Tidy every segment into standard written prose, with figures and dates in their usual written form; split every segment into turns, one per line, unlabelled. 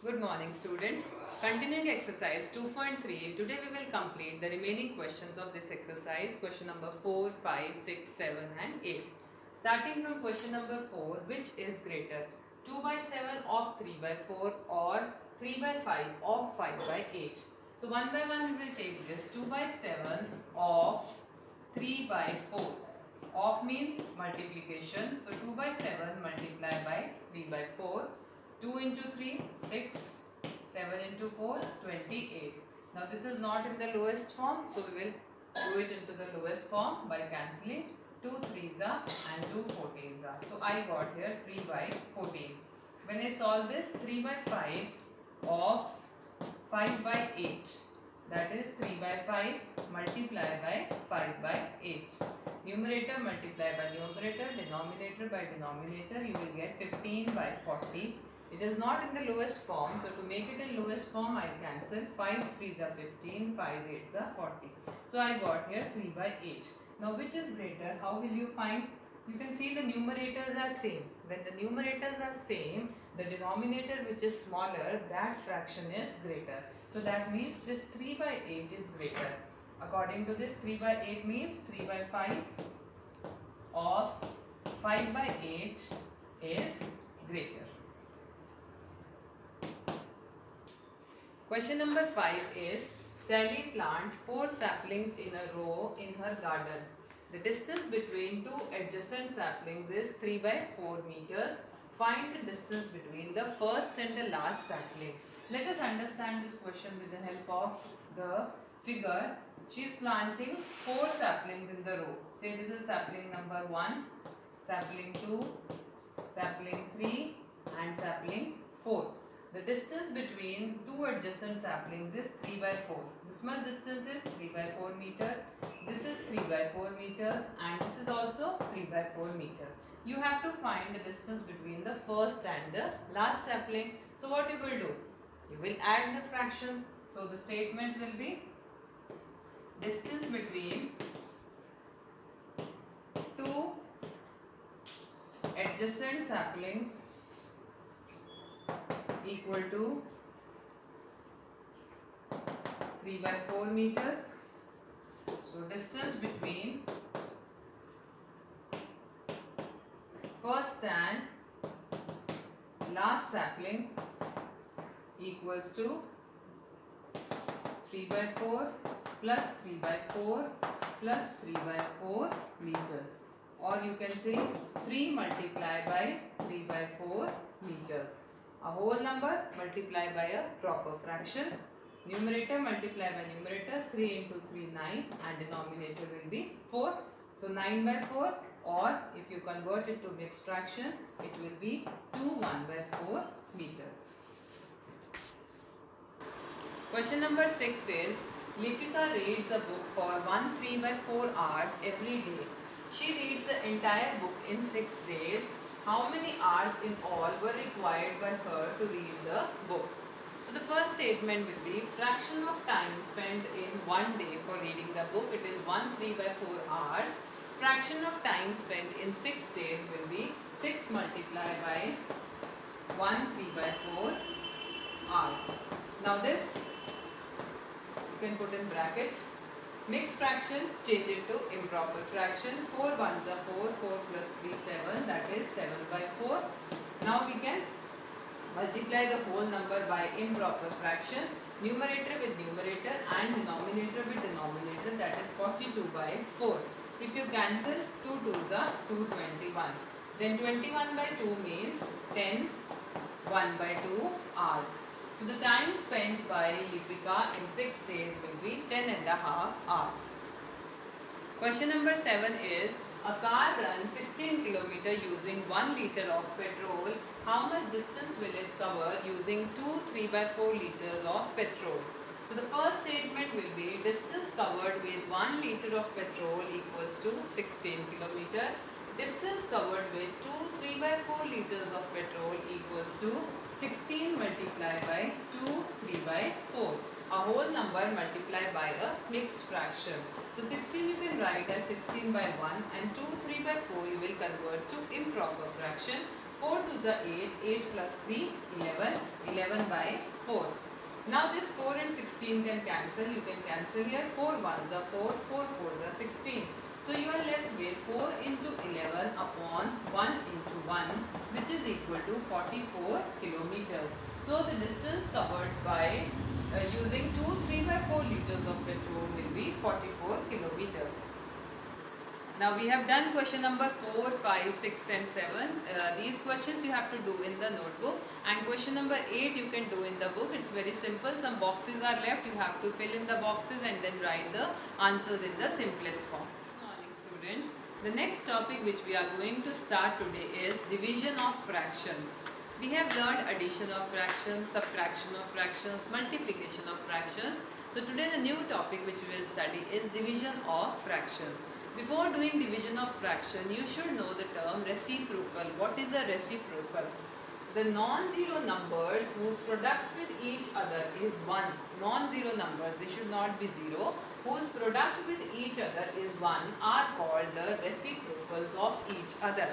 Good morning, students. Continuing exercise 2.3, today we will complete the remaining questions of this exercise, question number 4, 5, 6, 7 and 8. Starting from question number 4, which is greater, 2 by 7 of 3 by 4 or 3 by 5 of 5 by 8. So one by one we will take this 2 by 7 of 3 by 4. Of means multiplication. So 2 by 7 multiplied by 3 by 4. 2 into 3, 6, 7 into 4, 28. Now this is not in the lowest form, so we will do it into the lowest form by cancelling. 2 3s are and 2 14s are. So I got here 3 by 14. When I solve this, 3 by 5 of 5 by 8. That is 3 by 5 multiplied by 5 by 8. Numerator multiplied by numerator, denominator by denominator, you will get 15 by 40. It is not in the lowest form, so to make it in lowest form, I cancel 5 3s are 15, 5 8s are 40. So I got here 3 by 8. Now which is greater? How will you find? You can see the numerators are same. When the numerators are same, the denominator which is smaller, that fraction is greater. So that means this 3 by 8 is greater. According to this, 3 by 8 means 3 by 5 of 5 by 8 is greater. Question number 5 is, Sally plants 4 saplings in a row in her garden. The distance between two adjacent saplings is 3 by 4 meters. Find the distance between the first and the last sapling. Let us understand this question with the help of the figure. She is planting 4 saplings in the row. Say this is sapling number 1, sapling 2, sapling 3 and sapling 4. The distance between two adjacent saplings is 3 by 4. This much distance is 3 by 4 meter. This is 3 by 4 meters and this is also 3 by 4 meter. You have to find the distance between the first and the last sapling. So what you will do? You will add the fractions. So the statement will be distance between two adjacent saplings equal to 3 by 4 meters. So distance between first and last sapling equals to 3 by 4 plus 3 by 4 plus 3 by 4 meters. Or you can say 3 multiplied by 3 by 4 meters. A whole number multiplied by a proper fraction. Numerator multiplied by numerator, 3 into 3 9 and denominator will be 4. So 9 by 4, or if you convert it to mixed fraction, it will be 2 1 by 4 meters. Question number 6 is, Lipika reads a book for 1 3 by 4 hours every day. She reads the entire book in 6 days. How many hours in all were required by her to read the book? So the first statement will be fraction of time spent in one day for reading the book. It is 1 3 by 4 hours. Fraction of time spent in 6 days will be 6 multiplied by 1 3 by 4 hours. Now this you can put in bracket. Mixed fraction, change it to improper fraction. 4 ones are 4, 4 plus 3 7, that is 7 by 4. Now we can multiply the whole number by improper fraction. Numerator with numerator and denominator with denominator, that is 42 by 4. If you cancel, 2 2s are 221. Then 21 by 2 means 10, 1 by 2 hours. So the time spent by Lipika in 6 days will be 10 and a half hours. Question number 7 is, a car runs 16 km using 1 liter of petrol. How much distance will it cover using 2 3 by 4 liters of petrol? So the first statement will be distance covered with 1 liter of petrol equals to 16 km. Distance covered with 2 3 by 4 liters of petrol equals to 16 multiplied by 2 3 by 4. A whole number multiplied by a mixed fraction. So 16 you can write as 16 by 1 and 2 3 by 4 you will convert to improper fraction. 4 2s are 8, 8 plus 3, 11, 11 by 4. Now this 4 and 16 can cancel, you can cancel here, 4 1s are 4, 4 4s are 16. So you are left with 4 into 11 upon 1 into 1, which is equal to 44 kilometers. So the distance covered by using 2 3 by 4 liters of petrol will be 44 kilometers. Now we have done question number 4, 5, 6 and 7. These questions you have to do in the notebook, and question number 8 you can do in the book. It's very simple. Some boxes are left. You have to fill in the boxes and then write the answers in the simplest form. Good morning students. The next topic which we are going to start today is division of fractions. We have learned addition of fractions, subtraction of fractions, multiplication of fractions. So today the new topic which we will study is division of fractions. Before doing division of fraction, you should know the term reciprocal. What is a reciprocal? The non-zero numbers whose product with each other is 1. Non-zero numbers, they should not be 0. Whose product with each other is 1 are called the reciprocals of each other.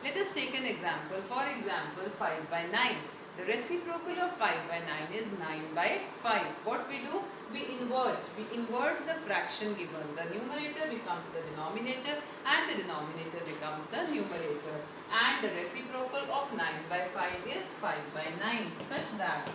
Let us take an example. For example, 5 by 9. The reciprocal of 5 by 9 is 9 by 5. What we do? We invert the fraction given. The numerator becomes the denominator and the denominator becomes the numerator. And the reciprocal of 9 by 5 is 5 by 9, such that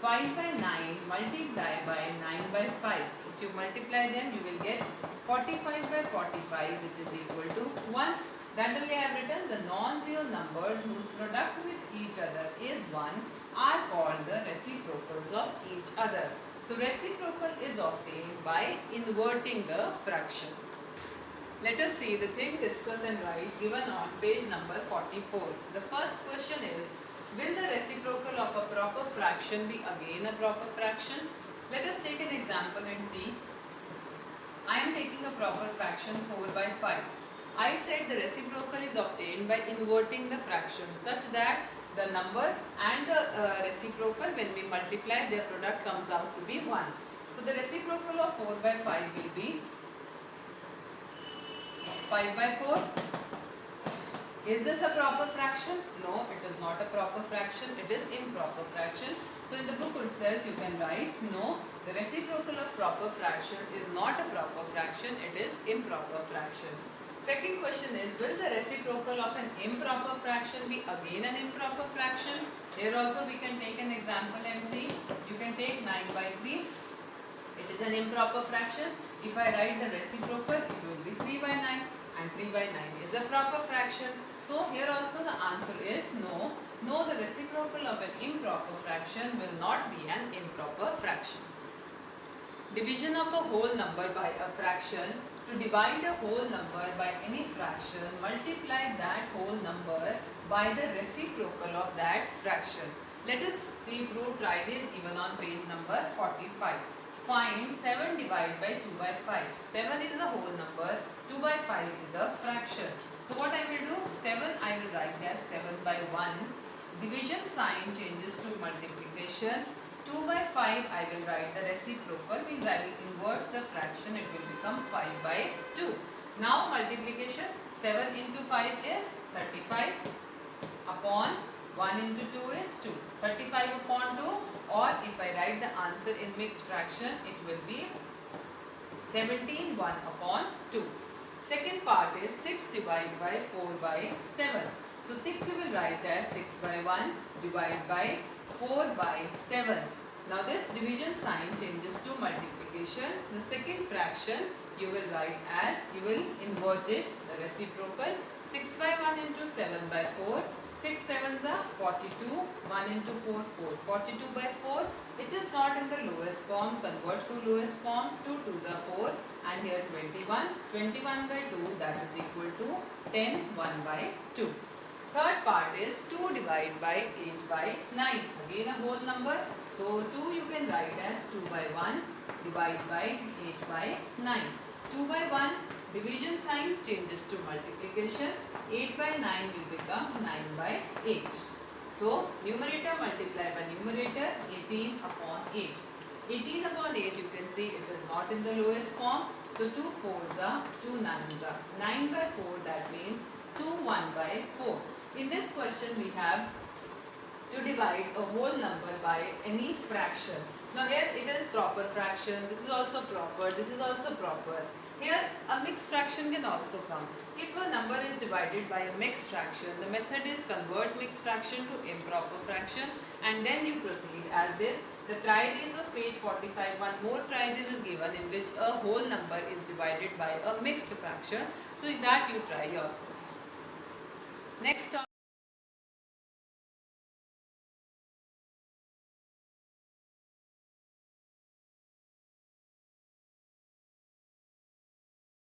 5 by 9 multiplied by 9 by 5. If you multiply them, you will get 45 by 45, which is equal to 1. That only I have written. The non-zero numbers whose product with each other is 1 are called the reciprocals of each other. So reciprocal is obtained by inverting the fraction. Let us see the thing discuss and write given on page number 44. The first question is, will the reciprocal of a proper fraction be again a proper fraction? Let us take an example and see. I am taking a proper fraction 4 by 5. I said the reciprocal is obtained by inverting the fraction such that the number and the reciprocal, when we multiply, their product comes out to be 1. So the reciprocal of 4 by 5 will be 5 by 4. Is this a proper fraction? No, it is not a proper fraction. It is improper fraction. So in the book itself you can write, no, the reciprocal of proper fraction is not a proper fraction. It is improper fraction. Second question is, will the reciprocal of an improper fraction be again an improper fraction? Here also we can take an example and see. You can take 9 by 3. It is an improper fraction. If I write the reciprocal, it will be 3 by 9, and 3 by 9 is a proper fraction. So here also the answer is no. No, the reciprocal of an improper fraction will not be an improper fraction. Division of a whole number by a fraction. To divide a whole number by any fraction, multiply that whole number by the reciprocal of that fraction. Let us see through, try this even on page number 45. Find 7 divided by 2 by 5. 7 is a whole number, 2 by 5 is a fraction. So what I will do? 7 I will write as 7 by 1. Division sign changes to multiplication. 2 by 5 I will write the reciprocal, means I will invert the fraction, it will become 5 by 2. Now multiplication, 7 into 5 is 35 upon 1 into 2 is 2. 35 upon 2, or if I write the answer in mixed fraction, it will be 17 1 upon 2. Second part is 6 divided by 4 by 7. So 6 you will write as 6 by 1 divided by 4 by 7. Now this division sign changes to multiplication. The second fraction you will write as, you will invert it, the reciprocal. 6 by 1 into 7 by 4. 6 sevens are 42. 1 into 4, 4. 42 by 4. It is not in the lowest form. Convert to lowest form. 2 2s are 4. And here 21. 21 by 2, that is equal to 10. 1 by 2. Third part is 2 divided by 8 by 9. Again a whole number. So 2 you can write as 2 by 1 divided by 8 by 9. 2 by 1, division sign changes to multiplication. 8 by 9 will become 9 by 8. So numerator multiplied by numerator, 18 upon 8. 18 upon 8 you can see it is not in the lowest form. So 2 4s are 2 9s are 9 by 4, that means 2 1 by 4. In this question we have to divide a whole number by any fraction. Now here it is proper fraction, this is also proper, this is also proper. Here a mixed fraction can also come. If a number is divided by a mixed fraction, the method is convert mixed fraction to improper fraction, and then you proceed as this. The try this of page 45, one more try this is given in which a whole number is divided by a mixed fraction, so that you try yourself. Next